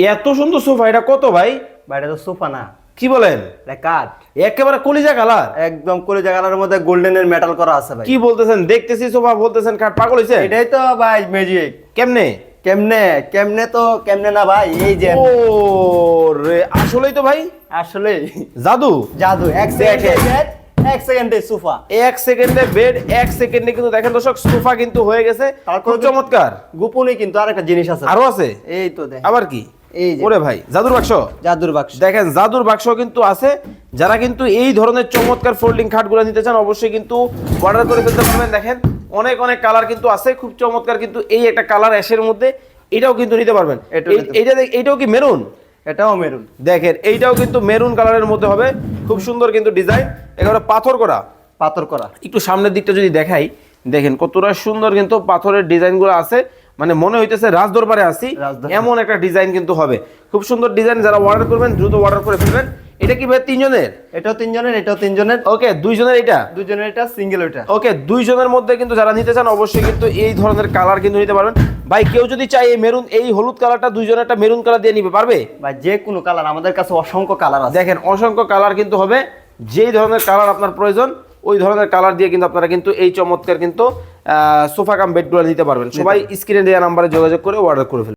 এত সুন্দর সোফা, এটা কত ভাই? ভাই এটা তো সোফা না, কি বলেন? এটা কাঠ। একেবারে কলিজা কালার, একদম কলিজা কালারের মধ্যে গোল্ডেনের মেটাল করা আছে ভাই। কি বলতেছেন? দেখতেছি সোফা বলতেছেন কাঠ, পাগল হইছে? এটাই তো ভাই ম্যাজিক। কেমনে কেমনে কেমনে তো কেমনে না ভাই, এই যে ও রে, আসলেই তো ভাই আসলে জাদু। জাদু। এক সেকেন্ডে বেড, এক সেকেন্ডে সোফা। এক সেকেন্ডে বেড, এক সেকেন্ডে কিন্তু দেখেন দর্শক সোফা কিন্তু হয়ে গেছে। খুব চমৎকার। গোপনে কিন্তু আরেকটা জিনিস আছে, আরো আছে? এই তো দেখ। আবার কি? এই যে ওরে ভাই, জাদুর বাক্স। জাদুর বাক্স দেখেন জাদুর বাক্স কিন্তু আছে। যারা কিন্তু এই ধরনের চমৎকার ফোল্ডিং খাটগুলো নিতে চান অবশ্যই কিন্তু অর্ডার করে ফেলতে পারবেন। দেখেন অনেক অনেক কালার কিন্তু আছে, খুব চমৎকার কিন্তু এই একটা কালার অ্যাশের মধ্যে, এটাও কিন্তু নিতে পারবেন। এইটাও কি মেরুন? এটাও মেরুন। দেখেন এইটাও কিন্তু মেরুন কালারের মধ্যে হবে, খুব সুন্দর কিন্তু ডিজাইন, একেবারে পাথর করা। পাথর করা। একটু সামনের দিকটা যদি দেখাই, দেখেন কতটা সুন্দর কিন্তু পাথরের ডিজাইনগুলো আছে, মানে মনে হইতেছে রাজদরবারে আছি এমন একটা ডিজাইন কিন্তু হবে। খুব সুন্দর ডিজাইন, যারা অর্ডার করবেন দ্রুত অর্ডার করে ফেলবেন। এটা কি ভাই তিনজনের? এটাও তিনজনের, এটাও তিনজনের। ওকে, দুইজনের এটা? দুজনের এটা, সিঙ্গেল ওটা। ওকে, দুইজনের মধ্যে কিন্তু যারা নিতে চান অবশ্যই কিন্তু এই ধরনের কালার কিন্তু নিতে পারবেন। ভাই কেউ যদি চায় এই মেরুন, এই হলুদ কালারটা দুইজনের একটা মেরুন কালার দিয়ে নিবে, পারবে? ভাই যে কোনো কালার, আমাদের কাছে অসংখ্য কালার আছে। দেখেন অসংখ্য কালার কিন্তু হবে, যেই ধরনের কালার আপনার প্রয়োজন ওই ধরনের কালার দিয়ে কিন্তু আপনারা কিন্তু এই চমৎকার কিন্তু সোফা কাম বেডগুলো নিতে পারবেন। সবাই স্ক্রিনে দেওয়া নাম্বারে যোগাযোগ করে অর্ডার করে ফেলবেন।